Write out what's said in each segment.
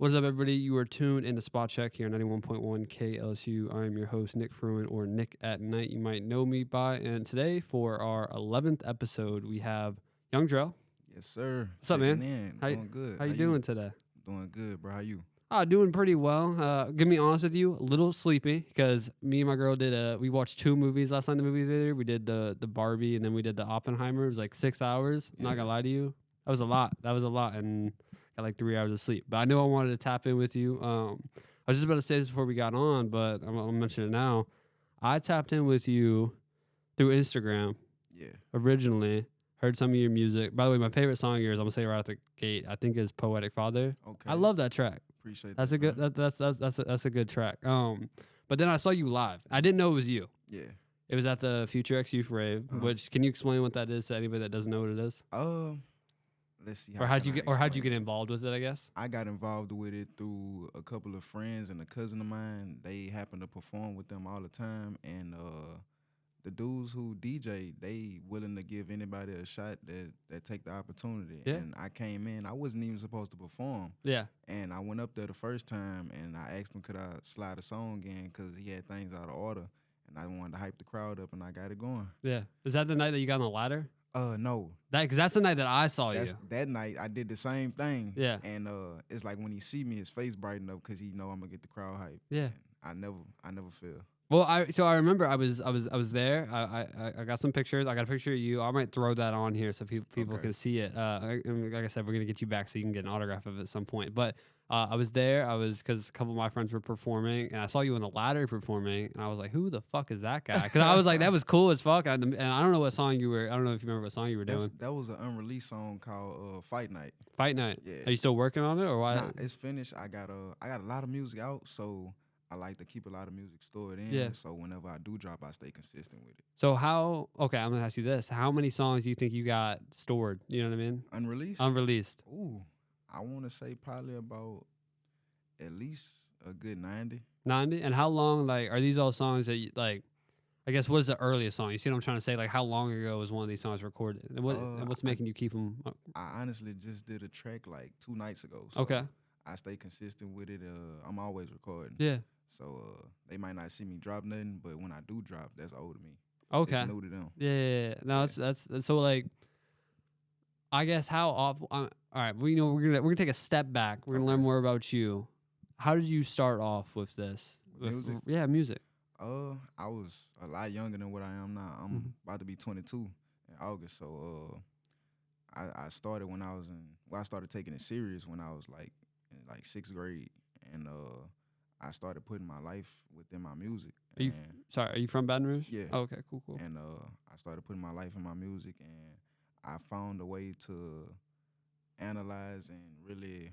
What's up, everybody? You are tuned into Spotcheck here on 91.1 KLSU. I am your host, Nick Frewin, or Nick at Night. You might know me by. And today, for our 11th episode, we have Young Drell. Yes, sir. What's up, man? Doing good. How you doing today? Doing good, bro. How you? Doing pretty well. Gonna be honest with you, a little sleepy because me and my girl we watched 2 movies last night in the movie theater. We did the Barbie and then we did the Oppenheimer. It was like 6 hours. Yeah. Not gonna lie to you. That was a lot. And got like 3 hours of sleep. But I knew I wanted to tap in with you. I was just about to say this before we got on, but I'm gonna mention it now. I tapped in with you through Instagram. Yeah. Originally, heard some of your music. By the way, my favorite song of yours, I'm gonna say right out the gate, I think is "Poetic Father." Okay. I love that track. Appreciate That's that. a good. That's a good track. But then I saw you live. I didn't know it was you. Yeah. It was at the Future X Youth Rave. Which, can you explain what that is to anybody that doesn't know what it is? Let's see. Or how'd you get involved with it? I guess. I got involved with it through a couple of friends and a cousin of mine. They happen to perform with them all the time, and the dudes who DJ, they willing to give anybody a shot that take the opportunity. Yeah. And I came in. I wasn't even supposed to perform. Yeah. And I went up there the first time, and I asked him could I slide a song in because he had things out of order, and I wanted to hype the crowd up, and I got it going. Yeah. Is that the night that you got on the ladder? No. Because that's the night that I saw you. That night I did the same thing. Yeah. And it's like when he see me, his face brighten up because he know I'm gonna get the crowd hype. Yeah. And I never fail. Well, I remember I was there. I got some pictures. I got a picture of you. I might throw that on here so people can see it. And like I said, we're gonna get you back so you can get an autograph of it at some point. But I was there. Because a couple of my friends were performing, and I saw you on the ladder performing, and I was like, "Who the fuck is that guy?" Because I was like, "That was cool as fuck." And I don't know what song you were. I don't know if you remember what song you were doing. That was an unreleased song called "Fight Night." Fight Night. Yeah. Are you still working on it or why? Nah, it's finished. I got a lot of music out, so I like to keep a lot of music stored in. Yeah. So whenever I do drop, I stay consistent with it. So okay, I'm gonna ask you this: how many songs do you think you got stored? You know what I mean? Unreleased. Unreleased. Ooh, I want to say probably about at least a good 90. 90. And how long? Like, are these all songs that you like? I guess what is the earliest song? You see what I'm trying to say? Like, how long ago was one of these songs recorded? And what's making you keep them? I honestly just did a track like 2 nights ago. So Okay. I stay consistent with it. I'm always recording. Yeah. So they might not see me drop nothing, but when I do drop, that's old to me. Okay. It's new to them. Yeah. No, that's so like. I guess how often? All right. We're gonna take a step back. We're gonna learn more about you. How did you start off with this? Music? Yeah, music. I was a lot younger than what I am now. I'm about to be 22 in August. So I started when I started taking it serious when I was like in like 6th grade, and I started putting my life within my music. Are you from Baton Rouge? Yeah. Oh, okay, cool. And I started putting my life in my music, and I found a way to analyze and really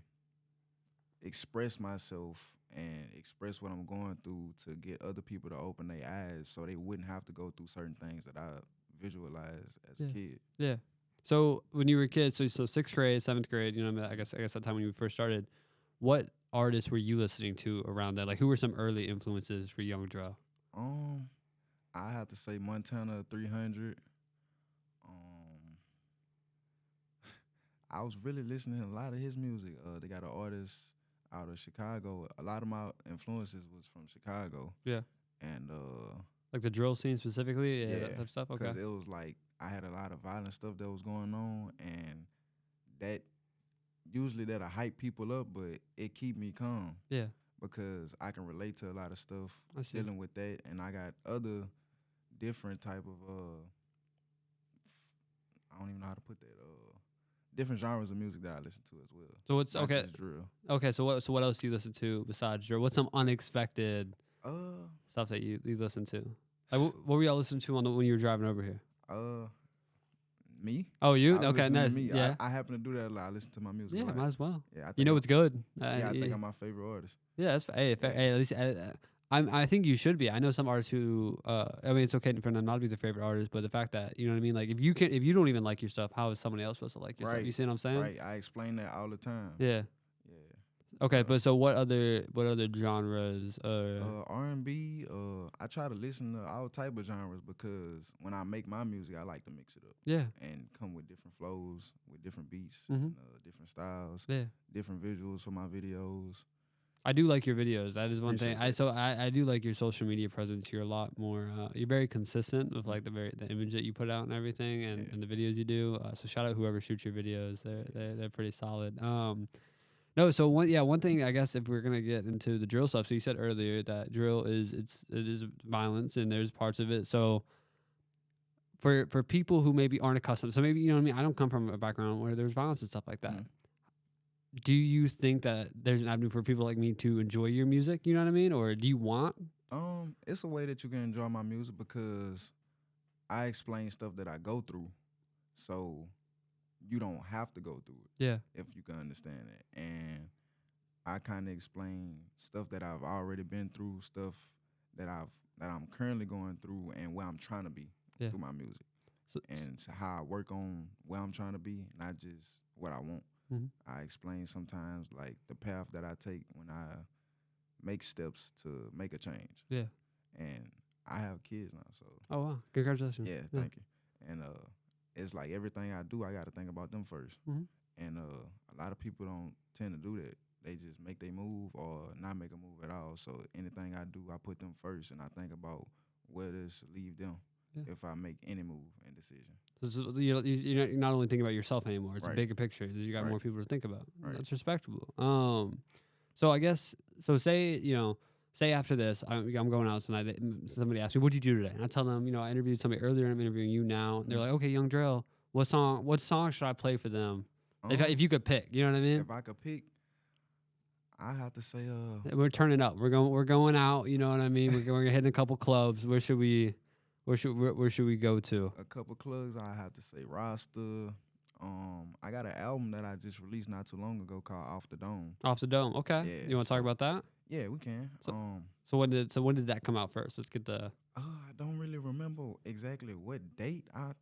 express myself and express what I'm going through to get other people to open their eyes so they wouldn't have to go through certain things that I visualized as a kid. Yeah. So when you were a kid, so 6th grade, 7th grade, you know, I guess that time when you first started, what artists were you listening to around that? Like, who were some early influences for Young Drell? I have to say Montana 300. I was really listening to a lot of his music. They got an artist out of Chicago. A lot of my influences was from Chicago. Yeah. And like the drill scene specifically? Yeah, that type of stuff? Okay. Because it was like I had a lot of violent stuff that was going on, and that usually that'll hype people up, but it keep me calm. Yeah. Because I can relate to a lot of stuff I dealing with that, and I got other different type of I don't even know how to put that different genres of music that I listen to as well. So what's Not just drill. Okay, so what else do you listen to besides drill? What's some unexpected stuff that you listen to? Like, what were y'all listening to when you were driving over here? Me? Oh, you? I Okay, nice. Me. Yeah. I happen to do that a lot. I listen to my music. Yeah, a lot. might as well. Yeah, you know it's good. I think I'm my favorite artist. Yeah, that's hey, at least I think you should be. I know some artists who I mean, it's okay for them not to be their favorite artist, but the fact that, you know what I mean, like if you don't even like your stuff, how is somebody else supposed to like your stuff? You see what I'm saying? Right. I explain that all the time. Yeah. Okay, but so what other genres? R&B. I try to listen to all type of genres because when I make my music, I like to mix it up Yeah. and come with different flows, with different beats, Mm-hmm. and, different styles, Yeah. different visuals for my videos. I do like your videos. That is one thing. Appreciate that. I do like your social media presence. You're a lot more. You're very consistent with like the image that you put out and everything, and the videos you do. So shout out whoever shoots your videos. They're pretty solid. No, so one thing I guess if we're gonna get into the drill stuff. So you said earlier that drill it is violence and there's parts of it. So for people who maybe aren't accustomed, so maybe you know what I mean. I don't come from a background where there's violence and stuff like that. Mhm. Do you think that there's an avenue for people like me to enjoy your music? You know what I mean? Or do you want? It's a way that you can enjoy my music because I explain stuff that I go through, so you don't have to go through it Yeah. if you can understand it. And I kind of explain stuff that I've already been through, stuff that I'm currently going through, and where I'm trying to be through my music, and how I work on where I'm trying to be, not just what I want. Mm-hmm. I explain sometimes like the path that I take when I make steps to make a change. Yeah. And I have kids now, so. Oh wow! Congratulations. Yeah, thank you. And it's like everything I do, I got to think about them first. Mm-hmm. And a lot of people don't tend to do that. They just make their move or not make a move at all. So anything I do, I put them first, and I think about where this leave them if I make any move and decision. So you're not only thinking about yourself anymore. It's a bigger picture. You got more people to think about. That's respectable. So I guess say after this, I'm going out tonight. Somebody asks me, "What'd you do today?" And I tell them, I interviewed somebody earlier. I'm interviewing you now. And they're like, "Okay, Young Drell, what song should I play for them? If you could pick, you know what I mean? If I could pick, I have to say, we're turning up. We're going out. You know what I mean? We're hitting a couple clubs. Where should we go to? A couple clubs. I have to say Rasta. I got an album that I just released not too long ago called Off the Dome. Off the Dome. Okay. Yeah, You want to talk about that? Yeah, we can. So when did that come out first? Let's get the. I don't really remember exactly what date I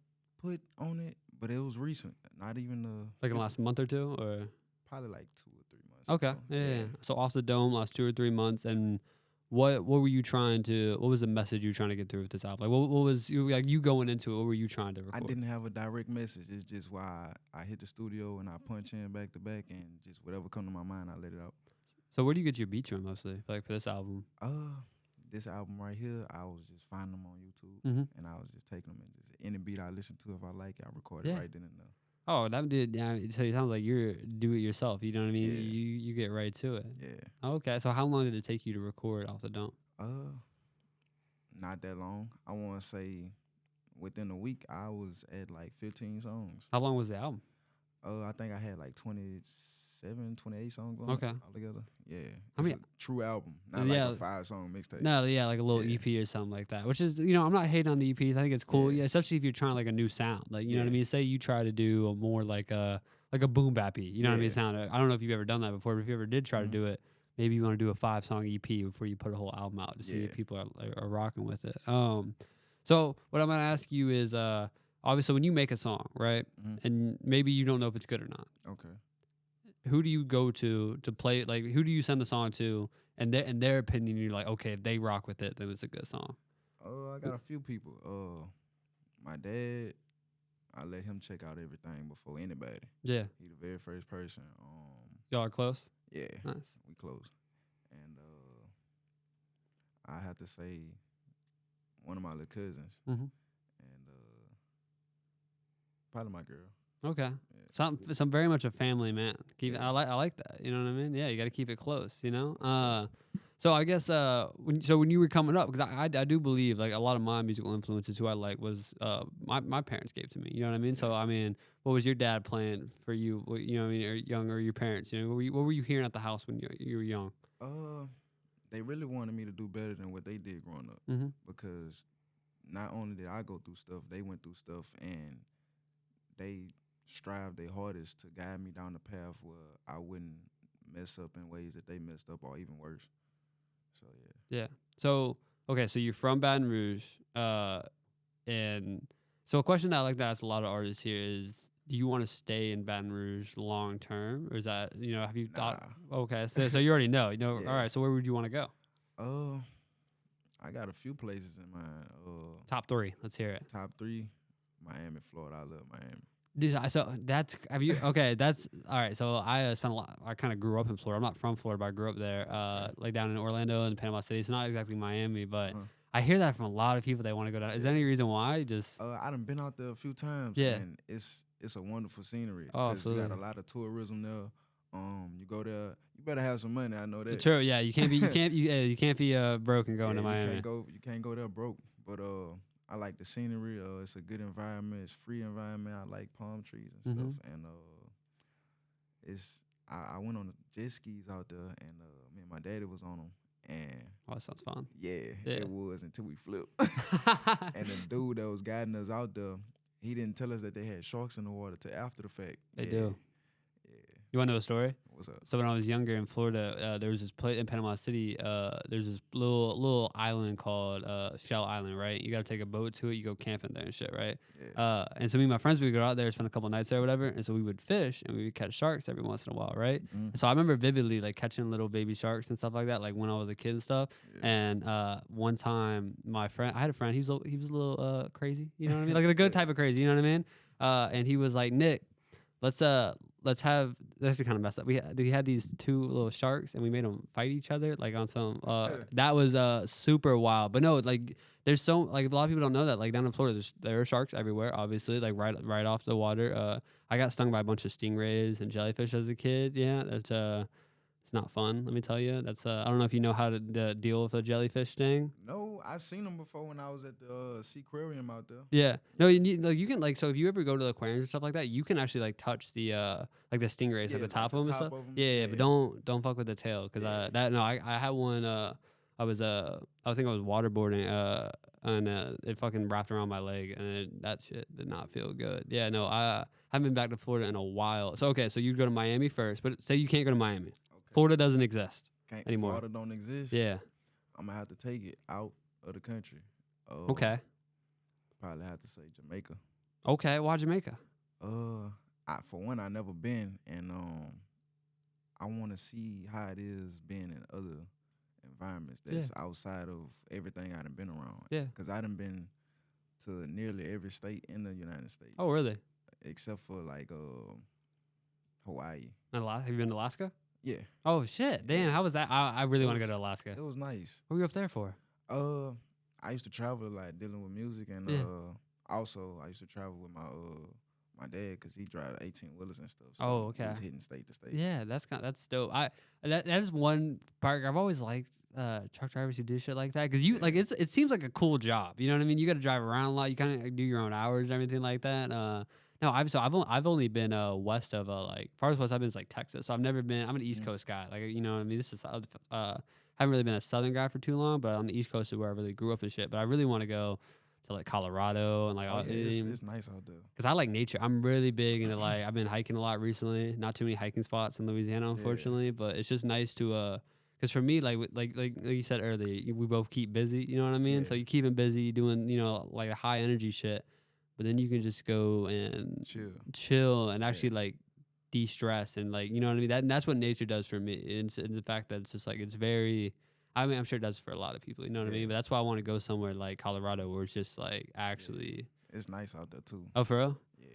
put on it, but it was recent. Not even like in the last month or two, or probably like 2 or 3 months. Okay. Yeah. So Off the Dome, last 2 or 3 months, and what were you trying to? What was the message you were trying to get through with this album? Like, what was you going into it? What were you trying to record? I didn't have a direct message. It's just why I hit the studio and I punch in back to back, and just whatever come to my mind, I let it out. So where do you get your beats from mostly? Like for this album? This album right here, I was just finding them on YouTube, and I was just taking them and just any beat I listen to, if I like it, I record it right then and there. Oh, that did. Yeah, so it sounds like you're do it yourself. You know what I mean? Yeah. You get right to it. Yeah. Okay. So how long did it take you to record Off the Dome? Not that long. I want to say within a week, I was at like 15 songs. How long was the album? I think I had like 27, 28 songs on it altogether. Yeah. It's a true album, not like a 5-song mixtape. No, like a little EP or something like that. Which is, I'm not hating on the EPs. I think it's cool, especially if you're trying like a new sound. Like, you know what I mean? Say you try to do a more like a boom bappy, you know what I mean? Sound. I don't know if you've ever done that before, but if you ever did try to do it, maybe you want to do a 5-song EP before you put a whole album out to see if people are rocking with it. So what I'm gonna ask you is, obviously when you make a song, right, and maybe you don't know if it's good or not. Okay. Who do you go to play? Like, who do you send the song to? And in their opinion, you're like, okay, if they rock with it, then it's a good song. I got a few people. My dad, I let him check out everything before anybody. Yeah. He the very first person. Y'all are close? Yeah. Nice. We close. And I have to say one of my little cousins. And probably my girl. Okay. Yeah. Some very much a family man. I like that. You know what I mean? Yeah, you got to keep it close, So I guess when you were coming up, because I do believe like a lot of my musical influences who I like was my parents gave to me. You know what I mean? So I mean, what was your dad playing for you? You know what I mean? Or your parents? You know, what were you hearing at the house when you were young? They really wanted me to do better than what they did growing up, because not only did I go through stuff, they went through stuff, and they strived their hardest to guide me down the path where I wouldn't mess up in ways that they messed up, or even worse. So yeah. So okay, so you're from Baton Rouge, and so a question that I like to ask a lot of artists here is, do you want to stay in Baton Rouge long term, or is that have you thought? Nah. Okay, so you already know. Yeah. All right. So where would you want to go? I got a few places in mind. Top three. Let's hear it. Top three, Miami, Florida. I love Miami. Dude, so that's have you okay? That's all right. So I spent a lot. I kind of grew up in Florida. I'm not from Florida, but I grew up there, like down in Orlando and Panama City. So not exactly Miami, but I hear that from a lot of people. They want to go down. Is there any reason why? Just I done been out there a few times. Yeah. And it's a wonderful scenery. Oh, 'cause absolutely. You got a lot of tourism there. You go there. You better have some money. I know that. true. Yeah, you can't be you can't be broke and going to Miami. You can't go there broke. But I like the scenery. It's a good environment. It's free environment. I like palm trees and stuff. And I went on the jet skis out there, and me and my daddy was on them. And that sounds fun. Yeah, it was until we flipped. And the dude that was guiding us out there, he didn't tell us that they had sharks in the water till after the fact. They do. Yeah. You want to know a story? What's up? So when I was younger in Florida, there was this place in Panama City. There's this little island called Shell Island, right? You got to take a boat to it. You go camping there and shit, right? Yeah. And so me and my friends, we would go out there, spend a couple nights there or whatever. And so we would fish and we would catch sharks every once in a while, right? And so I remember vividly like catching little baby sharks and stuff like that, like when I was a kid and stuff. Yeah. And one time I had a friend, he was a little crazy, you know what I mean? Like the good type of crazy, you know what I mean? And he was like, Nick, let's have, that's actually kind of messed up. We had these two little sharks and we made them fight each other like on some that was super wild. But no, like there's so like a lot of people don't know that like down in Florida there are sharks everywhere, obviously, like right off the water. I got stung by a bunch of stingrays and jellyfish as a kid. Yeah, that's it's not fun, let me tell you. That's I don't know if you know how to deal with a jellyfish sting. No, I seen them before when I was at the Seaquarium out there. Yeah, no, you can like, so if you ever go to the aquariums and stuff like that, you can actually like touch the like the stingrays at the top of them and stuff. Yeah, but don't fuck with the tail because I had one. I think I was waterboarding and it fucking wrapped around my leg and that shit did not feel good. Yeah, no, I haven't been back to Florida in a while. So okay, so you'd go to Miami first, but say you can't go to Miami. Florida doesn't exist anymore. Florida don't exist. Yeah, I'm gonna have to take it out of the country. Okay. Probably have to say Jamaica. Okay, why Jamaica? For one, I never been, and I want to see how it is being in other environments that's outside of everything I done been around. Yeah. Because I done been to nearly every state in the United States. Oh, really? Except for like Hawaii. Have you been to Alaska? Yeah. Oh shit! Damn, how was that? I really want to go to Alaska. It was nice. What were you up there for? I used to travel a lot dealing with music, and also I used to travel with my dad because he drive 18-wheelers and stuff. So okay. He was hitting state to state. Yeah, that's dope. That is one part I've always liked. Truck drivers who do shit like that because like it seems like a cool job. You know what I mean? You got to drive around a lot. You kind of do your own hours and everything like that. No, I've only been west of like farthest west I've been is like Texas. So I've never been. I'm an East Coast guy. Like you know what I mean. This is haven't really been a Southern guy for too long, but on the East Coast is where I really grew up and shit. But I really want to go to like Colorado and like it's nice out there because I like nature. I'm really big into like I've been hiking a lot recently. Not too many hiking spots in Louisiana, unfortunately, but it's just nice to because for me, like you said earlier, we both keep busy. You know what I mean? So you keep them busy doing like high energy shit. But then you can just go and chill and actually like de-stress and like, you know what I mean? That's what nature does for me. It's the fact that it's just like, it's very, I mean, I'm sure it does for a lot of people, you know what I mean? But that's why I want to go somewhere like Colorado where it's just like actually. It's nice out there too. Oh, for real? Yeah.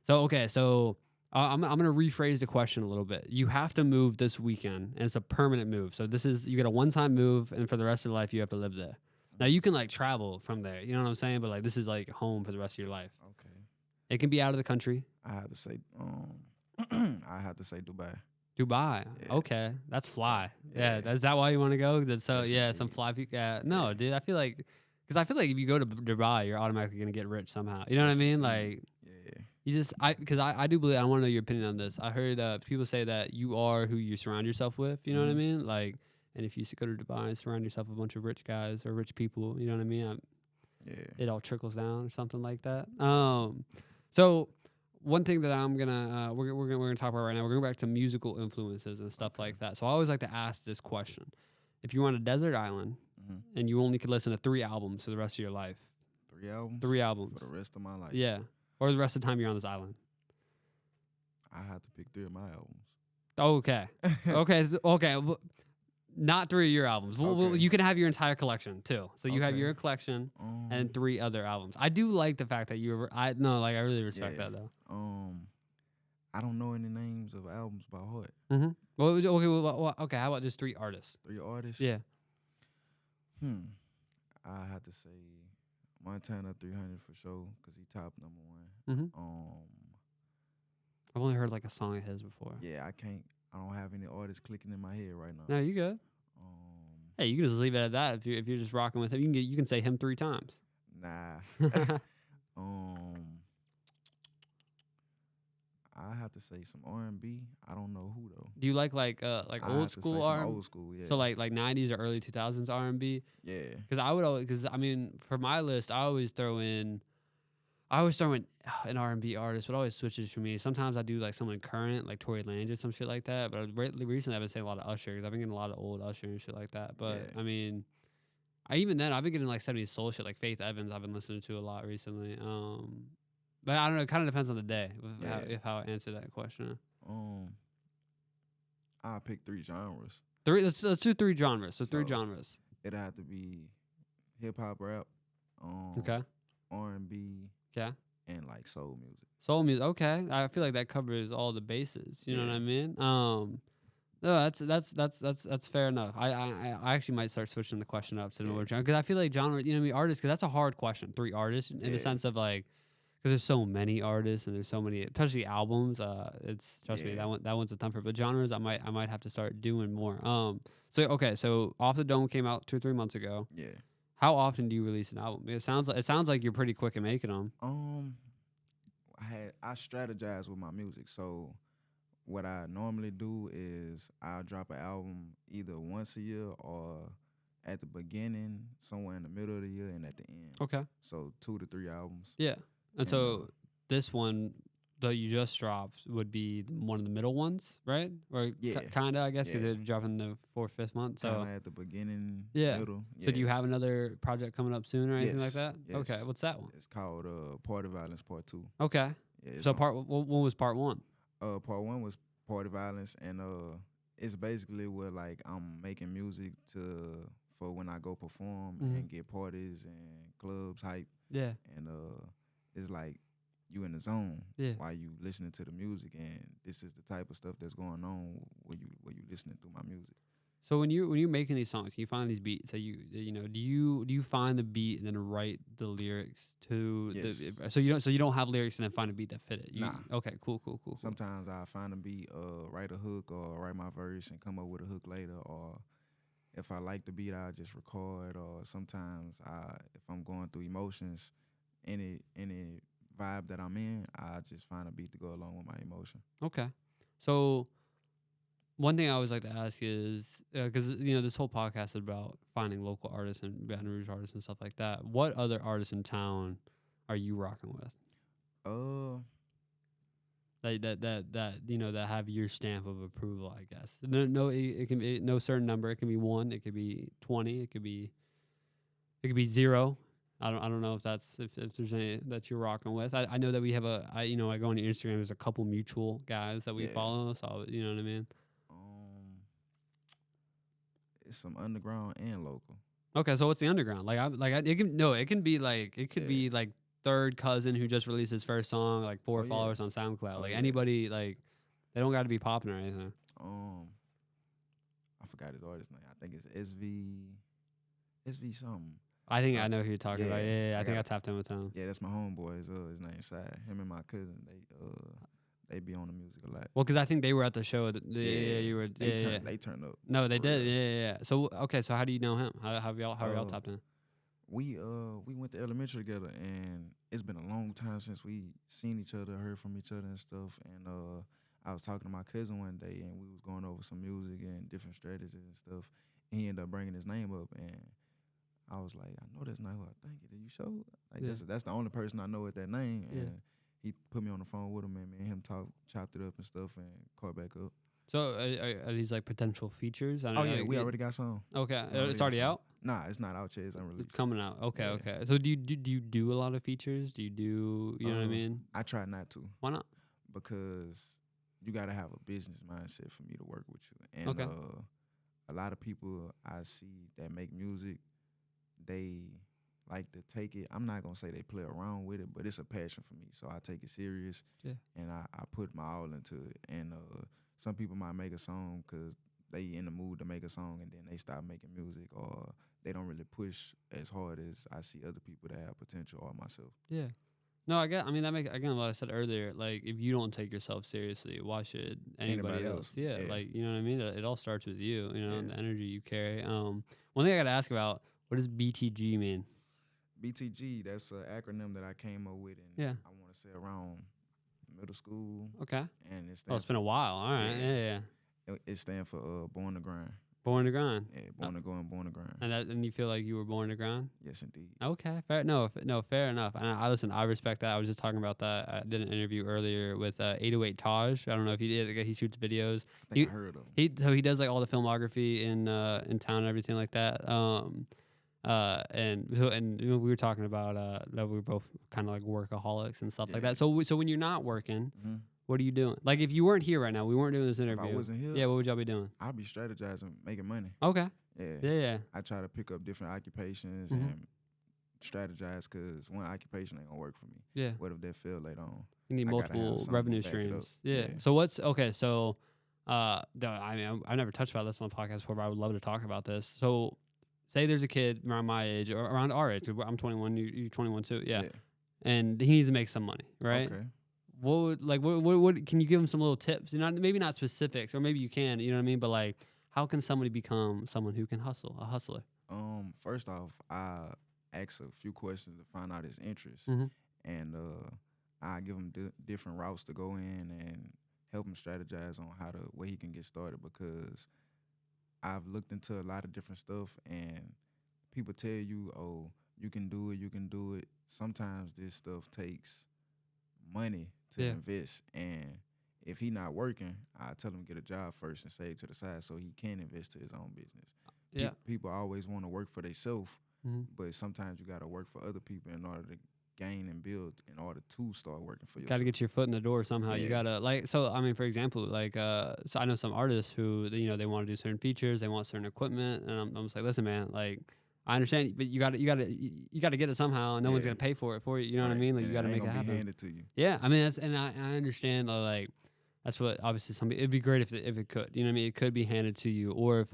So, okay. So I'm going to rephrase the question a little bit. You have to move this weekend and it's a permanent move. So you get a one-time move and for the rest of your life, you have to live there. Now you can like travel from there, you know what I'm saying? But like this is like home for the rest of your life. Okay. It can be out of the country. I have to say, Dubai. Dubai. Yeah. Okay, that's fly. Yeah, is that why you want to go? That's so some fly people. No, dude. I feel like if you go to Dubai, you're automatically gonna get rich somehow. You know what I mean? Like, you just because I do believe I want to know your opinion on this. I heard people say that you are who you surround yourself with. You know what I mean? Like. And if you go to Dubai and surround yourself with a bunch of rich guys or rich people, you know what I mean? It all trickles down or something like that. So one thing that I'm gonna we're gonna talk about right now. We're going back to musical influences and stuff like that. So I always like to ask this question: if you're on a desert island and you only could listen to 3 albums for the rest of your life, 3 albums, 3 albums for the rest of my life, or the rest of the time you're on this island. I have to pick 3 of my albums. Okay. Okay. Okay. Not 3 of your albums. Okay. You can have your entire collection too. So you have Okay. your collection and 3 other albums. I do like the fact that you were. I really respect yeah. that though. I don't know any names of albums by heart. Mm-hmm. Well, okay. Okay. How about just 3 artists? 3 artists. Yeah. I have to say Montana 300 for sure, cause he top number 1. Mm-hmm. I've only heard like a song of his before. Yeah, I don't have any artists clicking in my head right now. No, you good. Hey, you can just leave it at that. If you're just rocking with him, you can say him 3 times. Nah. I have to say some R&B. I don't know who though. Do you like old school R&B? Old school, yeah. So like 90s or early 2000s R&B? Yeah. Because I mean, for my list, I always throw in an R&B artist, but always switches for me. Sometimes I do like someone current, like Tory Lanez or some shit like that. But recently I've been saying a lot of Usher, because I've been getting a lot of old Usher and shit like that. But Yeah. I mean, I've been getting like 70s soul shit, like Faith Evans. I've been listening to a lot recently. But I don't know. It kind of depends on the day how I answer that question. I'll pick 3 genres. Let's do 3 genres. So 3 genres. It'd have to be hip hop, rap, Okay. R&B, Yeah. and like soul music. Soul music. Okay. I feel like that covers all the bases. You know what I mean? No, that's fair enough. I actually might start switching the question up to more genre, because I feel like genre. You know what I mean? Artists, because that's a hard question. 3 artists in the sense of like, because there's so many artists and there's so many, especially albums. Trust me, that one's a thumper. But genres, I might have to start doing more. So Off the Dome came out 2 or 3 months ago. Yeah. How often do you release an album? It sounds like you're pretty quick at making them. I strategize with my music. So what I normally do is I'll drop an album either once a year or at the beginning, somewhere in the middle of the year, and at the end. Okay. So 2 to 3 albums. Yeah. And so this one that you just dropped would be one of the middle ones, right? Or kind of, I guess, because they're dropping the 4th, 5th month. So at the beginning, middle. Yeah. So do you have another project coming up soon or anything like that? Yes. Okay. What's that one? It's called Party Violence Part 2. Okay. Yeah, so what was part 1? Part 1 was Party Violence, and it's basically where like I'm making music for when I go perform and get parties and clubs hype. Yeah. And it's like you in the zone while you listening to the music, and this is the type of stuff that's going on when you listening through my music. So when you're making these songs, you find these beats. So do you find the beat and then write the lyrics to so you don't have lyrics and then find a beat that fit it. Nah. Okay. Cool. Sometimes I find a beat, write a hook or write my verse and come up with a hook later, or if I like the beat, I just record. Or sometimes if I'm going through emotions, any vibe that I'm in, I just find a beat to go along with my emotion. Okay. So one thing I always like to ask is, because this whole podcast is about finding local artists and Baton Rouge artists and stuff like that. What other artists in town are you rocking with? That have your stamp of approval, I guess. It can be no certain number. It can be 1. It could be 20. It could be 0. I don't know if there's any that you're rocking with. I know that we have I go on your Instagram. There's a couple mutual guys that we follow. So you know what I mean. It's some underground and local. Okay, so what's the underground? It could be like third cousin who just released his first song, like 4 followers on SoundCloud. Anybody, like, they don't got to be popping or anything. I forgot his artist name. I think it's SV something. I think I know who you're talking about. Yeah. I think I tapped in with him. Yeah, that's my homeboy. His name's Sai. Him and my cousin, they be on the music a lot. Well, because I think they were at the show. They turned up. No, they did. Yeah. So so how do you know him? How are y'all tapped in? We went to elementary together, and it's been a long time since we seen each other, heard from each other and stuff. And I was talking to my cousin one day, and we was going over some music and different strategies and stuff. And he ended up bringing his name up, and I was like, I know that's not who I think it is. You sure? Like that's the only person I know with that name. And he put me on the phone with him, and me and him chopped it up and stuff, and caught back up. So are these like potential features? We already got some. Okay, it's already out? Nah, it's not out yet. It's unreleased. It's coming out. Okay. So do you do a lot of features? Do you do, you know what I mean? I try not to. Why not? Because you gotta have a business mindset for me to work with you. And Okay. a lot of people I see that make music, they like to take it. I'm not gonna say they play around with it, but it's a passion for me. So I take it serious, Yeah. and I put my all into it. And some people might make a song because they in the mood to make a song, and then they stop making music, or they don't really push as hard as I see other people that have potential or myself. Yeah. No, I mean that makes again what I said earlier. Like if you don't take yourself seriously, why should anybody else? Yeah, Yeah, like you know what I mean. It all starts with you, you know, and yeah. the energy you carry. One thing I got to ask about: what does BTG mean? BTG, that's an acronym that I came up with, and Yeah. I want to say around middle school, Okay. and it Oh, it's stands been for a while. All right. yeah, Yeah. Yeah. it stands for born to grind. Born to grind. Yeah, Uh, born to go and born to grind. and you feel like you were born to grind. Yes, indeed. Okay, fair. No, no, fair enough. And I listen. I respect that. I was just talking about that. I did an interview earlier with 808 Taj. I don't know if he did. The guy, he shoots videos. I think I heard of him. He does like all the filmography in town and everything like that. And you know, we were talking about that we were both kind of like workaholics and stuff like Yeah. that. So when you're not working, Mhm. what are you doing? Like if you weren't here right now, we weren't doing this If interview. I wasn't here, Yeah, what would y'all be doing? I'd be strategizing, making money. Okay. Yeah. Yeah. I try to pick up different occupations Mhm. and strategize because one occupation ain't gonna work for me. Yeah. What if that fail later on? You need I gotta have multiple something to revenue back it up. streams. Yeah. Yeah. So what's okay? So, I mean, I've never touched about this on the podcast before, but I would love to talk about this. So, say there's a kid around my age or around our age. I'm 21. You're 21 too. Yeah. And he needs to make some money, right? Okay. What would like what can you give him some little tips? You know, maybe not specifics, or maybe you can. You know what I mean? But like, how can somebody become someone who can hustle, a hustler? First off, I ask a few questions to find out his interest, Mhm. and I give him different routes to go in and help him strategize on where he can get started because I've looked into a lot of different stuff and people tell you, oh, you can do it, you can do it. Sometimes this stuff takes money to Yeah. invest, and if he not working, I tell him get a job first and save to the side so he can invest to his own business. Yeah. People always want to work for themselves, Mhm. but sometimes you got to work for other people in order to gain and build in order to start working for yourself. Got to get your foot in the door somehow. You Yeah. gotta like so. I mean, for example, like so I know some artists who you know they want to do certain features, they want certain equipment, and I'm just like, listen, man, like I understand, but you got to get it somehow, and no one's Yeah. gonna pay for it for you. You know what I Right. mean? Like And you got to ain't make it gonna be happen. handed to you. Yeah, I mean that's and I understand like that's what obviously somebody it'd be great if it could. You know what I mean? It could be handed to you, or if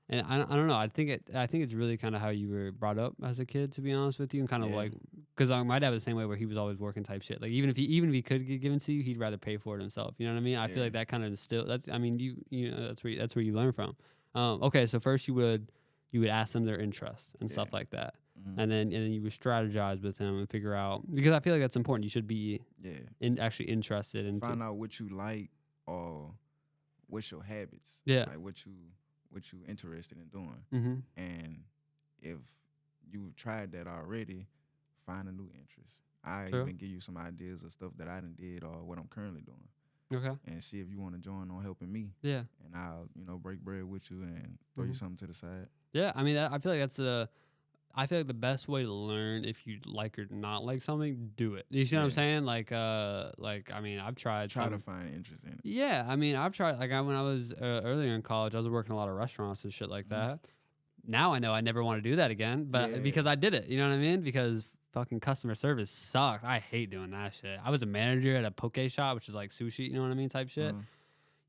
and I don't know. I think it's really kind of how you were brought up as a kid, to be honest with you, and kind of Yeah. like because my dad was the same way where he was always working type shit. Like even if he could get given to you, he'd rather pay for it himself. You know what I mean? I feel Yeah. like that kind of instill. That's I mean you know that's where you learn from. Okay, so first you would ask them their interests and stuff Yeah. like that, Mhm. and then you would strategize with them and figure out because I feel like that's important. You should be Yeah. actually interested in Find out what you like or what's your habits. Yeah. Like what you interested in doing. Mm-hmm. And if you've tried that already, find a new interest. I True. even give you some ideas of stuff that I done did or what I'm currently doing. Okay. And see if you want to join on helping me. Yeah. And I'll, break bread with you and throw you something to the side. Yeah. I mean, I feel like I feel like the best way to learn if you like or not like something, do it. You see what I'm Yeah. saying? Like I mean, I've tried. Try to find interest in it. Yeah, I mean, I've tried. Like when I was earlier in college, I was working a lot of restaurants and shit like that. Now I know I never want to do that again, but Yeah. because I did it, you know what I mean? Because fucking customer service sucks. I hate doing that shit. I was a manager at a poke shop, which is like sushi, you know what I mean, type shit.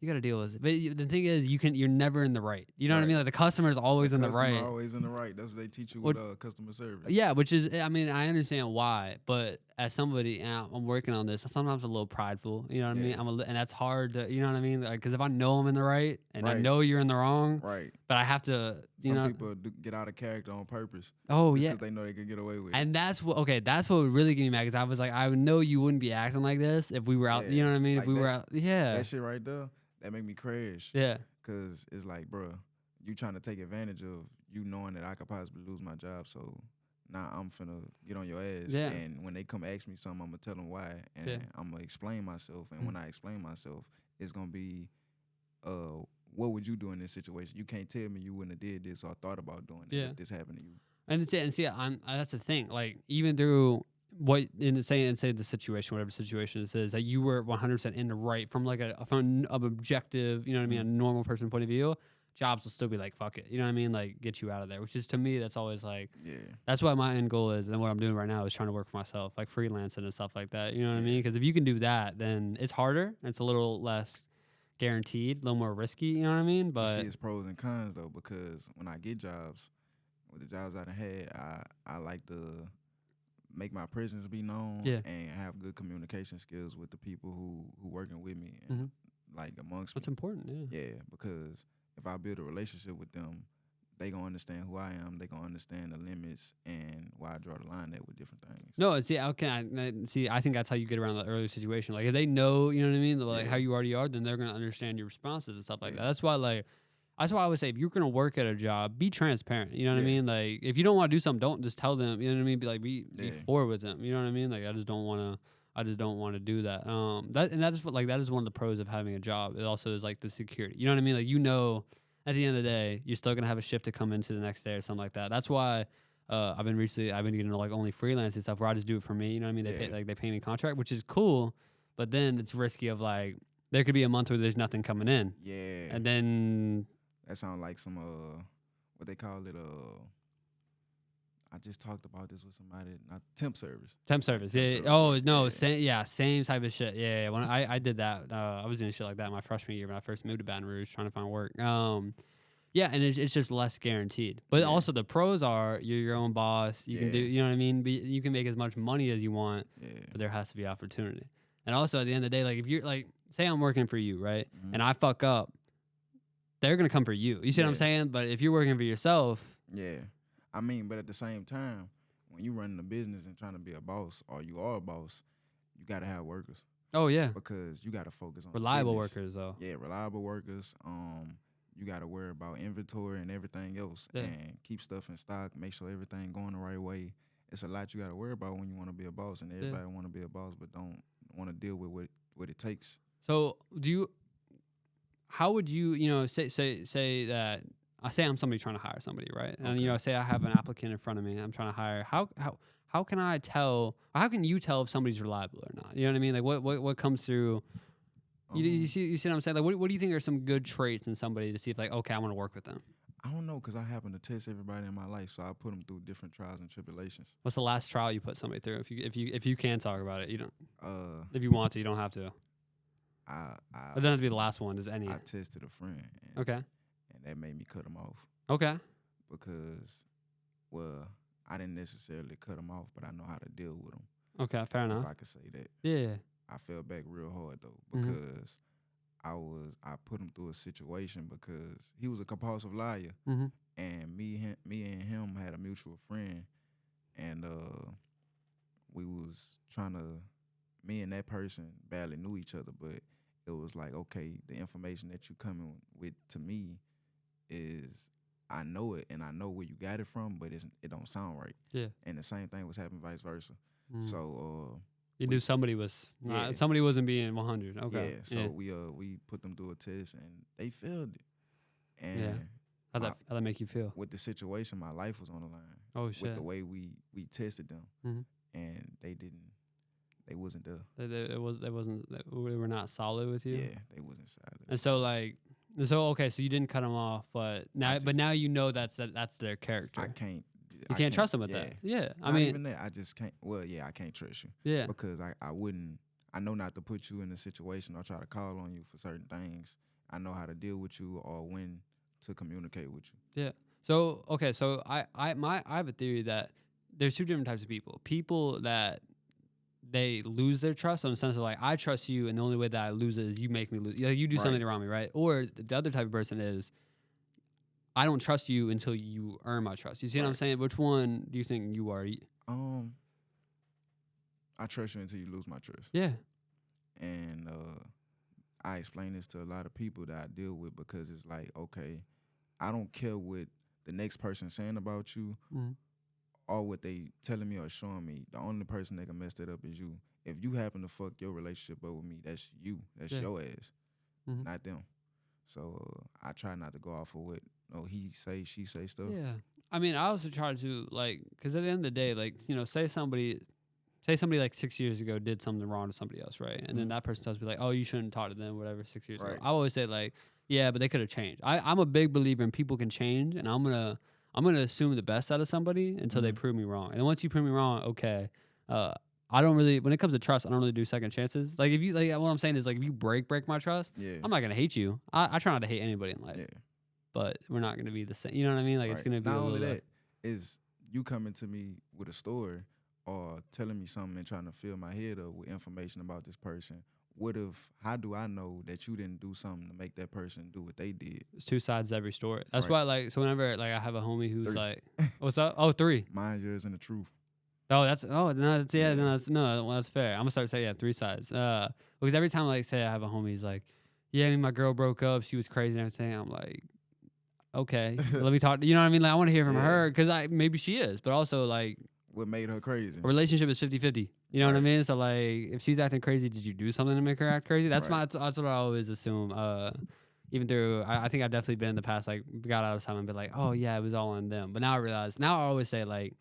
You got to deal with it. But the thing is, you're never in the right. You know what I mean? Like the customer's always in the right. Always in the right. That's what they teach you with customer service. Yeah, which is, I mean, I understand why, but as somebody, and I'm working on this, sometimes I'm a little prideful, you know what I mean? And that's hard to, you know what I mean? Because if I know I'm in the right, and I know you're in the wrong, right, but I have to, Some people do get out of character on purpose. Oh, just yeah. Because they know they can get away with it. And that's what would really get me mad, because I was like, I know you wouldn't be acting like this if we were out, you know what I mean? Like if we were out, That shit right there, that make me crash. Yeah. Because it's like, bro, you trying to take advantage of you knowing that I could possibly lose my job. So now I'm finna get on your ass. Yeah. And when they come ask me something, I'm going to tell them why. And I'm going to explain myself. And when I explain myself, it's going to be, what would you do in this situation? You can't tell me you wouldn't have did this or thought about doing it if this happened to you. And see, that's the thing. Like even through what in say the situation, whatever situation this is, that you were 100% in the right from like from an objective, you know what I mean, a normal person point of view, jobs will still be like, fuck it, you know what I mean, like get you out of there. Which is to me, that's always like, Yeah. that's what my end goal is, and what I'm doing right now is trying to work for myself, like freelancing and stuff like that. You know what I mean? Because if you can do that, then it's harder. It's a little less guaranteed, a little more risky. You know what I mean? But see, But it's pros and cons though, because when I get jobs, with the jobs I done had, I like to make my presence be known yeah, and have good communication skills with the people who working with me and hmm like amongst that's me. important. Yeah. Yeah, because if I build a relationship with them, they gonna understand who I am. They gonna understand the limits and why I draw the line at with different things. No, see, see. I think that's how you get around the earlier situation. Like if they know, you know what I mean, like how Yeah, you already are, then they're gonna understand your responses and stuff like that. yeah, That's why, like, that's why I would say if you're gonna work at a job, be transparent. You know what I yeah, mean? Like if you don't want to do something, don't just tell them. You know what I mean? Be like, be yeah, forward with them. You know what I mean? Like I just don't want to. I just don't want to do that. That is what, like, that is one of the pros of having a job. It also is like the security. You know what I mean? Like, you know, at the end of the day, you're still gonna have a shift to come into the next day or something like that. That's why I've been getting into like only freelancing stuff where I just do it for me. You know what I mean? yeah, They pay me contract, which is cool, but then it's risky of like there could be a month where there's nothing coming in, yeah. and then That sounds like some what they call it I just talked about this with somebody, not temp service. temp Like service. temp Yeah. service Oh work. no. Yeah, Same type of shit. Yeah. When I did that, I was doing shit like that my freshman year when I first moved to Baton Rouge, trying to find work. Yeah, and it's just less guaranteed. But yeah, also the pros are you're your own boss. You can do, yeah, you know what I mean? You can make as much money as you want, yeah. but there has to be opportunity. And also at the end of the day, like if you're like, say I'm working for you, right? Mhm. And I fuck up, they're gonna come for you. You see what I'm Yeah, saying? But if you're working for yourself, yeah. I mean, but at the same time, when you running a business and trying to be a boss, or you are a boss, you gotta have workers oh yeah, because you gotta focus on the reliable business. workers though. Yeah, reliable workers. You gotta worry about inventory and everything else, Yeah. and keep stuff in stock. Make sure everything going the right way. It's a lot you gotta worry about when you want to be a boss, and Yeah. everybody want to be a boss, but don't want to deal with what it takes. So do you? How would you, you know, say that I say I'm somebody trying to hire somebody, right? And you Okay. know, say I have an applicant in front of me, and I'm trying to hire. How can I tell? Or how can you tell if somebody's reliable or not? You know what I mean? Like what comes through? You see what I'm saying? Like what do you think are some good traits in somebody to see if like, okay, I want to work with them? I don't know, cause I happen to test everybody in my life, so I put them through different trials and tribulations. What's the last trial you put somebody through? If you can talk about it, you don't. Uh, If you want to, you don't have to. It I doesn't have to be the last one. Just any. I tested a friend, Okay. and that made me cut him off Okay. because, well, I didn't necessarily cut him off, but I know how to deal with him. Okay. Fair If enough. I could say that. Yeah. I fell back real hard though Mhm. because I put him through a situation because he was a compulsive liar, Mhm. and me and him had a mutual friend, and we was trying to, me and that person barely knew each other, but it was like, okay, the information that you coming with to me is, I know it and I know where you got it from, but it don't sound right. Yeah. And the same thing was happening vice versa. Mm. So You we- knew somebody was Yeah. somebody wasn't being 100. Okay. yeah, so we put them through a test and they failed it. And Yeah. How'd my- that make you feel? with the situation, my life was on the line. Oh With shit. the way we tested them, Mhm. and they wasn't there. They were not solid with you. Yeah, they wasn't solid. And so like, okay, so you didn't cut them off, but now you know that's their character. I can't. You can't trust them with that. Yeah. I Not mean, even that. I just can't. Well, yeah, I can't trust you yeah. because I wouldn't. I know not to put you in a situation or try to call on you for certain things. I know how to deal with you or when to communicate with you. Yeah. So okay, so I have a theory that there's two different types of people. People that they lose their trust in the sense of like, I trust you, and the only way that I lose it is you make me lose. Like you do something Right. around me, right? Or the other type of person is, I don't trust you until you earn my trust. You see what I'm Right. saying? Which one do you think you are? I trust you until you lose my trust. Yeah. And I explain this to a lot of people that I deal with because it's like, okay, I don't care what the next person saying about you Mhm. or what they telling me or showing me. The only person that can mess that up is you. If you happen to fuck your relationship up with me, that's you. That's Yeah. your ass, Mhm. not them. So I try not to go off of what he say, she say stuff. Yeah. I mean, I also try to like, because at the end of the day, like, you know, say say somebody like 6 years ago did something wrong to somebody else, right? And then that person tells me like, oh, you shouldn't talk to them, whatever, 6 years ago. Right. I always say like, yeah, but they could have changed. I'm a big believer in people can change, and I'm gonna assume the best out of somebody until they prove me wrong. And once you prove me wrong, okay. I don't really, when it comes to trust, I don't really do second chances. Like if you like, what I'm saying is like if you break my trust, Yeah. I'm not gonna hate you. I try not to hate anybody in life, Yeah. but we're not gonna be the same. You know what I mean? Like it's Right. gonna be Not a only little. that is you coming to me with a story or telling me something and trying to fill my head up with information about this person. What if? How do I know that you didn't do something to make that person do what they did? It's two sides to every story. That's Right. why, like, so whenever like I have a homie who's 3. like, "What's up?" Oh, 3. Mine, yours, and the truth. Oh, that's no, that's Yeah. no, that's no, well, that's fair. I'm gonna start saying 3 sides. Because every time like say I have a homie, he's like, "Yeah, I mean, my girl broke up. She was crazy and everything." I'm like, "Okay, let me talk." You know what I mean? Like, I want to hear from Yeah. her because maybe she is, but also like What made her crazy? a relationship is 50-50. You know what I Right. mean? So like, if she's acting crazy, did you do something to make her act crazy? That's Right. that's what I always assume. Even through, I think I've definitely been in the past, like got out of time and been like, oh yeah, it was all on them. But now I realize, now I always say like,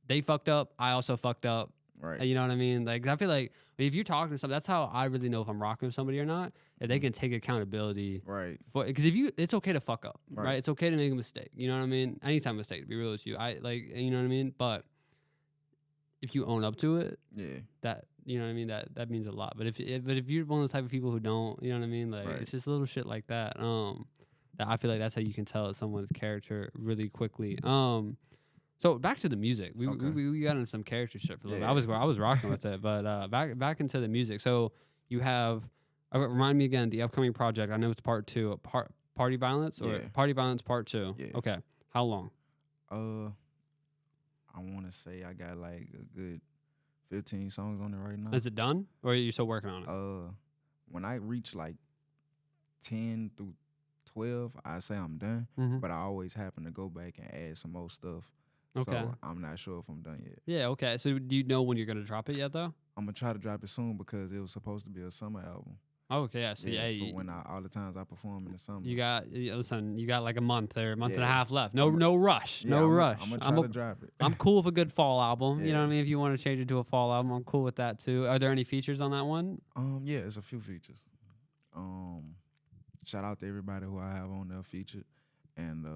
they fucked up, I also fucked up. Right. You know what I mean? Like I feel like if you talk to somebody, that's how I really know if I'm rocking with somebody or not. If they can take accountability. Right. Because if you, it's okay to fuck up, Right. right? It's okay to make a mistake. You know what I mean? Anytime mistake, to be real with you, I like, you know what I mean? But if you own up to it, Yeah. that, you know what I mean, that means a lot. But if you're one of those type of people who don't, you know what I mean, like Right. it's just little shit like that. That I feel like that's how you can tell someone's character really quickly. So back to the music. We got into some character shit for a little bit. I was rocking with it, but back into the music. So you have, remind me again, the upcoming project. I know it's part 2, Party Violence or Party Violence Part 2. Yeah. Okay. How long? I want to say I got like a good 15 songs on it right now. Is it done, or are you still working on it? When I reach like 10 through 12, I say I'm done. Mhm. But I always happen to go back and add some more stuff. Okay. So I'm not sure if I'm done yet. Yeah. Okay. So do you know when you're gonna drop it yet, though? I'm gonna try to drop it soon because it was supposed to be a summer album. Oh, okay. Yeah. So for when all the times I perform in the summer. Listen. You got like a month or a month and a Yeah. half left. No rush. Yeah, No I'm rush. gonna try to drop it. I'm cool with a good fall album. You know Yeah. what I mean? If you want to change it to a fall album, I'm cool with that too. Are there any features on that one? Yeah, it's a few features. Shout out to everybody who I have on there featured, and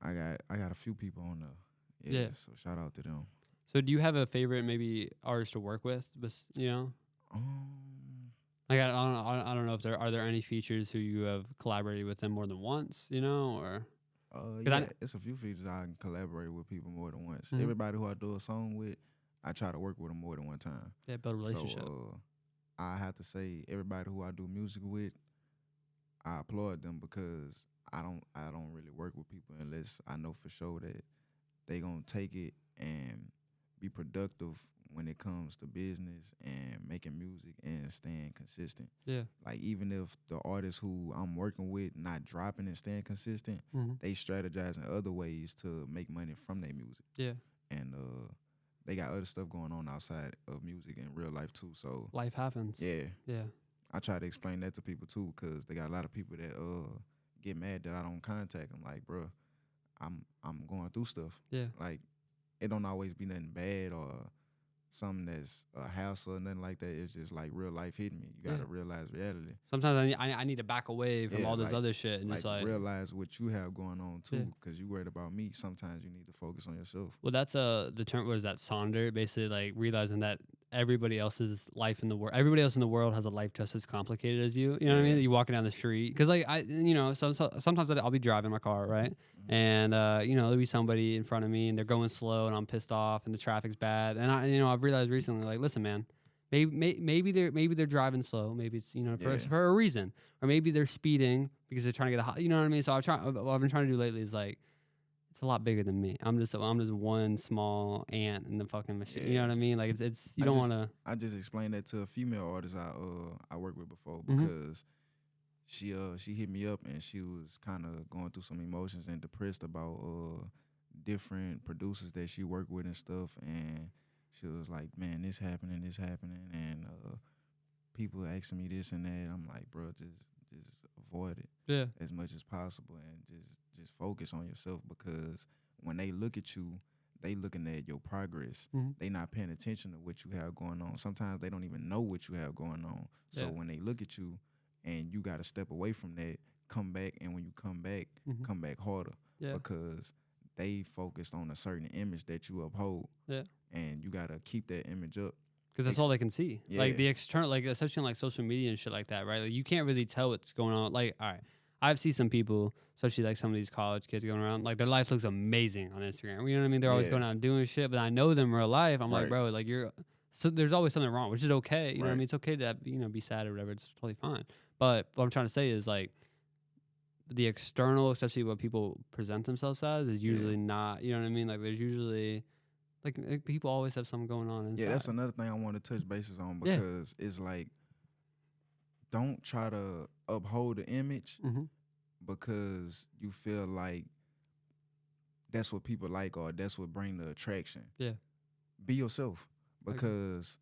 I got a few people on there. Yeah. So shout out to them. So do you have a favorite maybe artist to work with? You know, like I don't know if are there any features who you have collaborated with them more than once? You know, or yeah, it's a few features I can collaborate with people more than once. Mhm. Everybody who I do a song with, I try to work with them more than one time. yeah, build a relationship. So I have to say everybody who I do music with, I applaud them because I don't really work with people unless I know for sure that they gonna take it and be productive when it comes to business and making music and staying consistent. Yeah. Like even if the artist who I'm working with not dropping and staying consistent, Mhm. they strategize in other ways to make money from their music. Yeah. And they got other stuff going on outside of music in real life too. So Life happens. yeah, Yeah. I try to explain that to people too, because they got a lot of people that get mad that I don't contact them. Like, bro, I'm going through stuff. Yeah. Like, it don't always be nothing bad or something that's a hassle or nothing like that. It's just like real life hitting me. You gotta realize reality. Sometimes I need to back away from all this like- other shit and just like realize what you have going on too, because you worried about me. Sometimes you need to focus on yourself. Well, that's the term. What is that? Sonder, basically, like realizing that everybody else's life in the world, everybody else in the world has a life just as complicated as you. You know what I mean? You walking down the street, because like sometimes I'll be driving my car, right? And there'll be somebody in front of me and they're going slow and I'm pissed off and the traffic's bad. And I've realized recently, like, listen, man, maybe they're driving slow. Maybe it's for a reason, or maybe they're speeding because they're trying to get you know what I mean? So what I've been trying to do lately is like, it's a lot bigger than me. I'm just one small ant in the fucking machine. You know what I mean? Like it's you don't want to. I just explained that to a female artist I worked with before, because she hit me up and she was kind of going through some emotions and depressed about different producers that she worked with and stuff, and she was like, man, this happening, and people asking me this and that. I'm like, bro, just avoid it as much as possible and just focus on yourself, because when they look at you, they looking at your progress. Mhm. They not paying attention to what you have going on. Sometimes they don't even know what you have going on. So Yeah. when they look at you and you got to step away from that, come back, and when you come Mhm. back harder Yeah. because they focused on a certain image that you uphold, Yeah. and you got to keep that image up. Because that's all they can see. Like Yeah. the external, like especially on like social media and shit like that, right? Like you can't really tell what's going on. Like, all right, I've seen some people, especially like some of these college kids going around, like their life looks amazing on Instagram. You know what I mean? They're always Yeah. going out and doing shit, but I know them in real life. I'm like, Right. bro, like you're. So there's always something wrong, which is okay. You know what I Right. mean? It's okay to be sad or whatever. It's totally fine. But what I'm trying to say is like the external, especially what people present themselves as, is usually not. You know what I mean? Like there's usually. Like people always have something going on inside. Yeah, that's another thing I want to touch bases on Yeah. because it's like, don't try to uphold the image Mm-hmm. because you feel like that's what people like or that's what bring the attraction. Yeah. Be yourself, Okay. because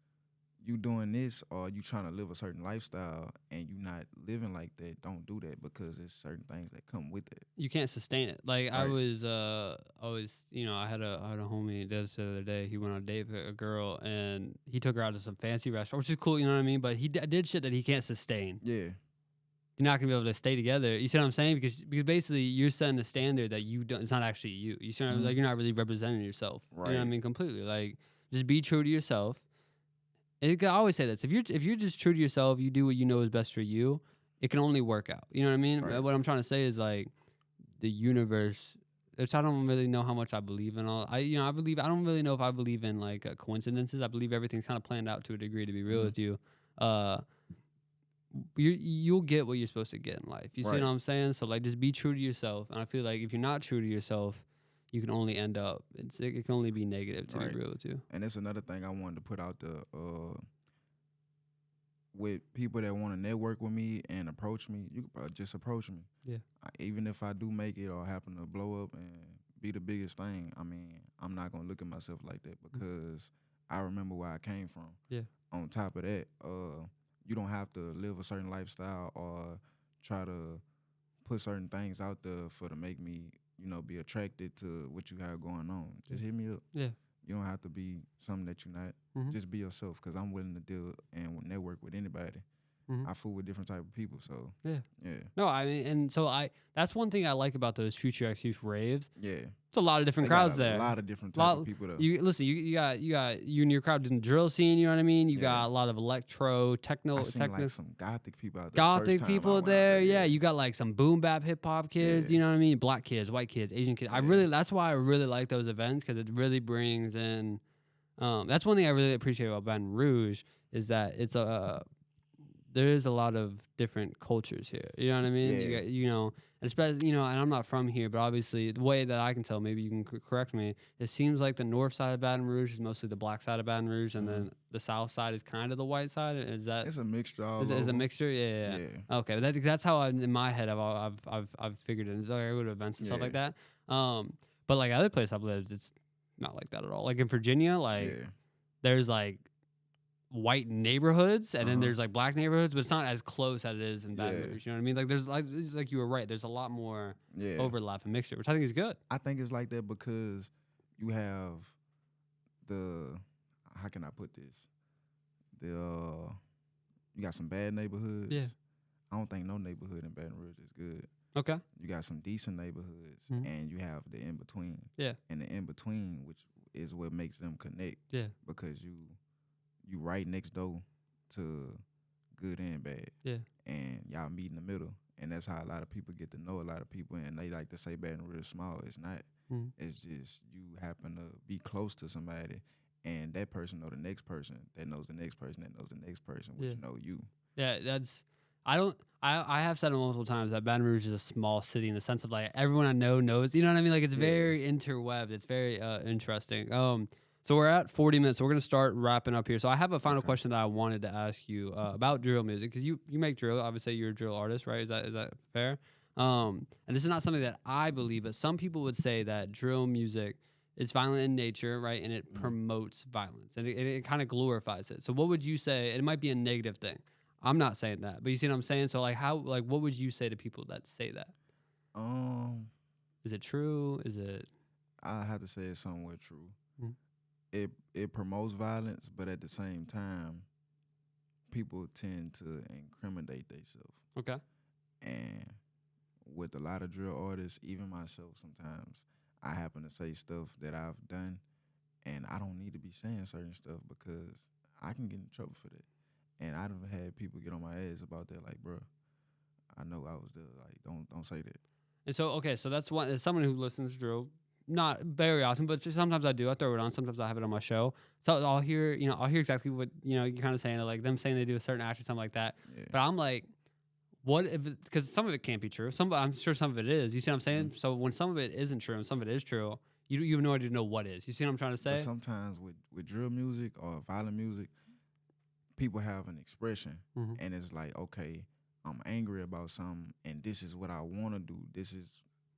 you doing this or you trying to live a certain lifestyle and you not living like that. Don't do that because there's certain things that come with it. You can't sustain it. Like I Right. was, I had a homie the other day. He went on a date with a girl and he took her out to some fancy restaurant, which is cool. You know what I mean? But he did shit that he can't sustain. Yeah. You're not gonna be able to stay together. You see what I'm saying? Because basically you're setting a standard that you don't. It's not actually you. You see what I mean? Mhm. Like you're not really representing yourself. You know what I Right. mean? Completely. Like just be true to yourself. And I always say this: if you're just true to yourself, you do what you know is best for you. It can only work out. You know what I mean? Right. What I'm trying to say is like the universe. Which I don't really know how much I believe in all. I don't really know if I believe in like coincidences. I believe everything's kind of planned out to a degree. To be real Mhm. with you, you'll get what you're supposed to get in life. You see Right. what I'm saying? So like, just be true to yourself. And I feel like if you're not true to yourself, you can only end up. It can only be negative. To Right. be real with you. And that's another thing I wanted to put out there. With people that want to network with me and approach me, you can just approach me. Yeah. Even if I do make it or happen to blow up and be the biggest thing, I mean, I'm not gonna look at myself like that because I remember where I came from. Yeah. On top of that, you don't have to live a certain lifestyle or try to put certain things out there for to make me, be attracted to what you have going on. Just hit me up. Yeah. You don't have to be something that you're not. Mhm. Just be yourself, because I'm willing to deal and network with anybody. Mhm. I fool with different type of people, so Yeah. yeah, No, I mean, and so that's one thing I like about those Future X Youth raves. yeah. It's a lot of different They got crowds there. a lot of different type of people though. You listen, you got you and your crowd in the drill scene. You know what I mean? You Yeah. got a lot of electro, techno, I seen like some gothic people out there. gothic first time I people went out there. Yeah, yeah. you got like some boom bap hip hop kids. Yeah. You know what I mean? Black kids, white kids, Asian kids. Yeah. That's why I really like those events because it really brings in. That's one thing I really appreciate about Baton Rouge is that it's there is a lot of different cultures here. You know what I mean? Yeah. You got, and especially, and I'm not from here, but obviously the way that I can tell, maybe you can correct me, it seems like the north side of Baton Rouge is mostly the black side of Baton Rouge, and then the south side is kind of the white side. Is that? It's a mixture. Is it a mixture? Yeah. Okay, that's how in my head I've figured it. It's like I go to events and stuff like that. But like other places I've lived, it's not like that at all. Like in Virginia, like there's like white neighborhoods and then there's like black neighborhoods, but it's not as close as it is in Baton Rouge. You know what I mean? Like there's like you were right. There's a lot more overlap and mixture, which I think is good. I think it's like that because you have how can I put this? You got some bad neighborhoods. Yeah. I don't think no neighborhood in Baton Rouge is good. Okay. You got some decent neighborhoods, and you have the in between. Yeah. And the in between, which is what makes them connect. Yeah. Because you right next door to good and bad. Yeah. And y'all meet in the middle, and that's how a lot of people get to know a lot of people. And they like to say Baton Rouge small. It's not. It's just you happen to be close to somebody, and that person know the next person that knows the next person that knows the next person, which know you. Yeah, I have said it multiple times that Baton Rouge is a small city in the sense of like everyone I know knows. You know what I mean? Like it's very interwebbed. It's very interesting. So we're at 40 minutes. So we're gonna start wrapping up here. So I have a final question that I wanted to ask you about drill music because you make drill. Obviously, you're a drill artist, right? Is that fair? And this is not something that I believe, but some people would say that drill music is violent in nature, right? And it promotes violence and it kind of glorifies it. So what would you say? It might be a negative thing. I'm not saying that, but you see what I'm saying? So like what would you say to people that say that? Um, Is it true? Is it? I have to say it's somewhat true. Mm. It promotes violence, but at the same time, people tend to incriminate themselves. Okay. And with a lot of drill artists, even myself, sometimes I happen to say stuff that I've done, and I don't need to be saying certain stuff because I can get in trouble for that. And I've had people get on my ass about that, like, bro, I know I was there. Like, don't say that. And so, okay, so that's one. As someone who listens to drill, not very often, but just sometimes I do. I throw it on. Sometimes I have it on my show. So I'll hear, I'll hear exactly what you're kind of saying, like them saying they do a certain act or something like that. Yeah. But I'm like, what if? Because some of it can't be true. I'm sure some of it is. You see what I'm saying? Mm-hmm. So when some of it isn't true and some of it is true, you have no idea to know what is. You see what I'm trying to say? But sometimes with drill music or violent music, people have an expression, Mm-hmm. and it's like, okay, I'm angry about something, and this is what I want to do. This is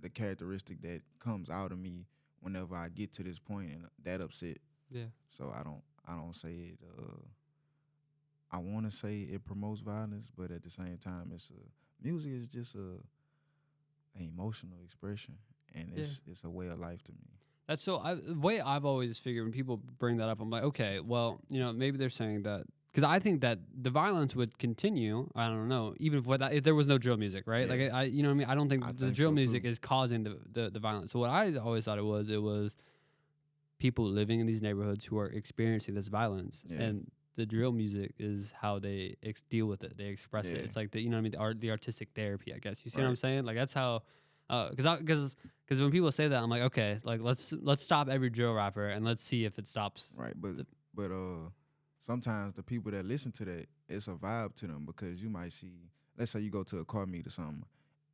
the characteristic that comes out of me whenever I get to this point, and that upset. Yeah. So I don't say it. I want to say it promotes violence, but at the same time, music is just an emotional expression, and it's a way of life to me. That's so. The way I've always figured when people bring that up, I'm like, okay, well, maybe they're saying that because I think that the violence would continue. I don't know, even if there was no drill music, right? Yeah. Like I you know what I mean. I don't think I the think drill so, music too. is causing the violence. So what I always thought it was people living in these neighborhoods who are experiencing this violence, Yeah. and the drill music is how they deal with it. They express it. Yeah. It's like what I mean, the artistic therapy, I guess. You see what I'm Right. saying? Like that's how. Because when people say that, I'm like, okay, like let's stop every drill rapper and let's see if it stops. Right, but sometimes the people that listen to that, it's a vibe to them because you might see, let's say you go to a car meet or something,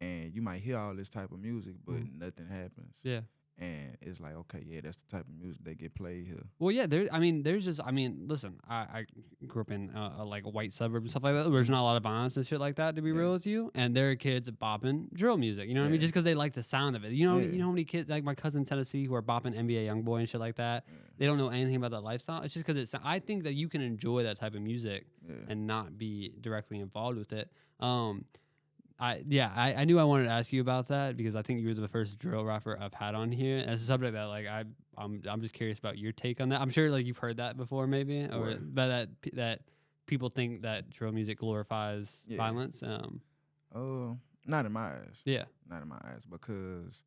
and you might hear all this type of music, but nothing happens. Yeah. And it's like, okay, yeah, that's the type of music that get played here. Well, yeah, listen, I grew up in like a white suburb and stuff like that, where there's not a lot of violence and shit like that, to be real with you. And there are kids bopping drill music, you know what I mean? Yeah. Just because they like the sound of it. You know Yeah. how many kids, like my cousin in Tennessee, who are bopping NBA Youngboy and shit like that, they don't know anything about that lifestyle. It's just because I think that you can enjoy that type of music and not be directly involved with it. I knew I wanted to ask you about that because I think you were the first drill rapper I've had on here. And it's a subject that like I'm just curious about your take on that. I'm sure like you've heard that before maybe, or but that people think that drill music glorifies violence. Not in my eyes. Yeah. Not in my eyes, because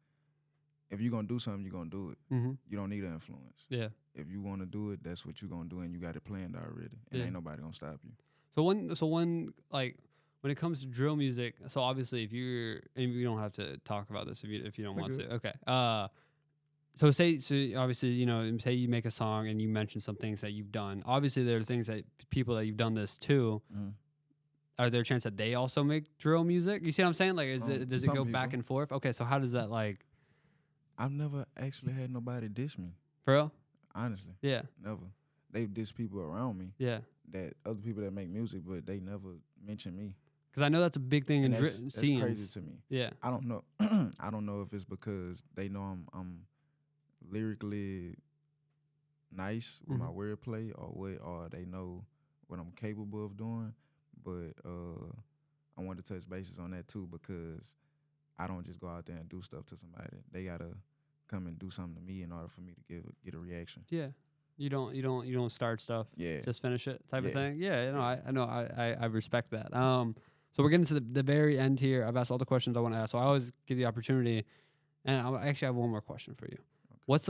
if you're gonna do something, you're gonna do it. Mm-hmm. You don't need an influence. Yeah. If you want to do it, that's what you're gonna do, and you got it planned already, and ain't nobody gonna stop you. So one like. When it comes to drill music, so obviously if you don't have to talk about this if you don't want to. Okay. So obviously, say you make a song and you mention some things that you've done. Obviously there are things that people that you've done this to. Mm-hmm. Are there a chance that they also make drill music? You see what I'm saying? Like does it go back and forth? Okay, so how does that like I've never actually had nobody diss me. For real? Honestly. Yeah. Never. They've dissed people around me. Yeah. That other people that make music, but they never mention me. Because I know that's a big thing in that's scenes. crazy to me. Yeah. I don't know. I don't know if it's because they know I'm lyrically nice with my wordplay, or they know what I'm capable of doing. But I want to touch bases on that too, because I don't just go out there and do stuff to somebody. They gotta come and do something to me in order for me to get a reaction. Yeah. You don't start stuff. Yeah. Just finish it type of thing. Yeah. I respect that. So we're getting to the very end here. I've asked all the questions I want to ask. So I always give the opportunity, and I actually have one more question for you. Okay. What's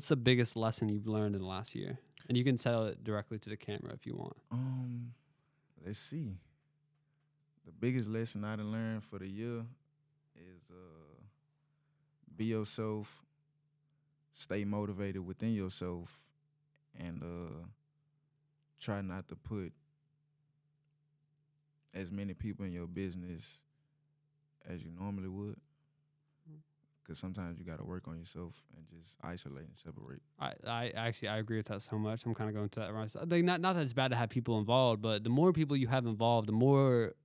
the biggest lesson you've learned in the last year? And you can tell it directly to the camera if you want. Let's see. The biggest lesson I done learned for the year is be yourself, stay motivated within yourself, and try not to put as many people in your business as you normally would. Because sometimes you got to work on yourself and just isolate and separate. I agree with that so much. I'm kind of going to that right. Like not that it's bad to have people involved, but the more people you have involved, the more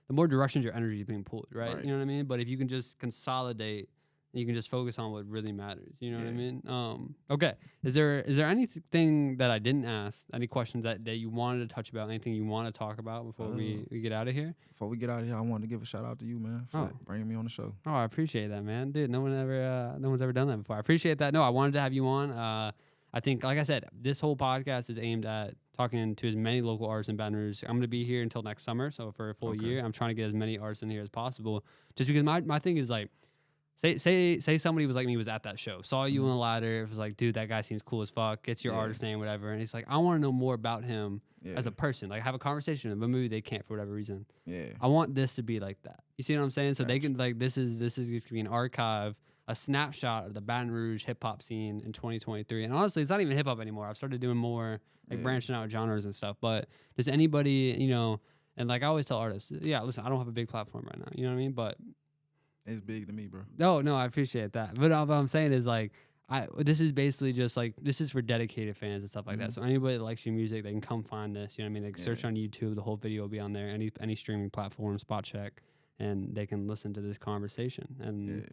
directions your energy is being pulled, right? You know what I mean? But if you can just consolidate You can just focus on what really matters. You know what I Yeah. mean? Okay. Is there anything that I didn't ask? Any questions that you wanted to touch about? Anything you want to talk about before we get out of here? Before we get out of here, I want to give a shout out to you, man, for Oh. bringing me on the show. Oh, I appreciate that, man. Dude, no one's ever done that before. I appreciate that. No, I wanted to have you on. I think, like I said, this whole podcast is aimed at talking to as many local artists in Baton Rouge. I'm going to be here until next summer, so for a full year. I'm trying to get as many artists in here as possible. Just because my thing is like, say somebody was like me, was at that show, saw you on the ladder, it was like, dude, that guy seems cool as fuck, gets your artist name, whatever, and it's like, I want to know more about him as a person, like have a conversation with him, but maybe they can't for whatever reason. I want this to be like that. You see what I'm saying? So they can like, this is going to be an archive, a snapshot of the Baton Rouge hip hop scene in 2023. And honestly, it's not even hip hop anymore. I've started doing more like branching out genres and stuff. But does anybody, you know, and like I always tell artists, yeah, listen, I don't have a big platform right now. You know what I mean? But it's big to me, bro. No, I appreciate that. But what I'm saying is like, this is basically just like, this is for dedicated fans and stuff like that. So anybody that likes your music, they can come find this. You know what I mean? They can search on YouTube. The whole video will be on there. Any streaming platform, Spotcheck, and they can listen to this conversation. And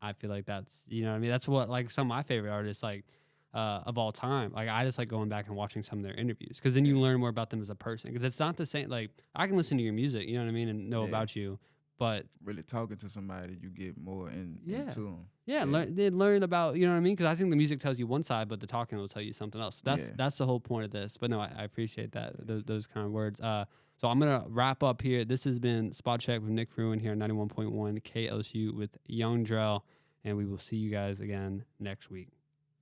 I feel like that's, you know what I mean? That's what, like, some of my favorite artists, like, of all time. Like, I just like going back and watching some of their interviews, because then you learn more about them as a person. Because it's not the same, like, I can listen to your music, you know what I mean, and know about you, but really talking to somebody, you get more into them. They learn about, you know what I mean? Because I think the music tells you one side, but the talking will tell you something else. That's the whole point of this. But no, I appreciate that, those kind of words. So I'm going to wrap up here. This has been Spotcheck with Nick Frewin here on 91.1 KLSU with Young Drell, and we will see you guys again next week.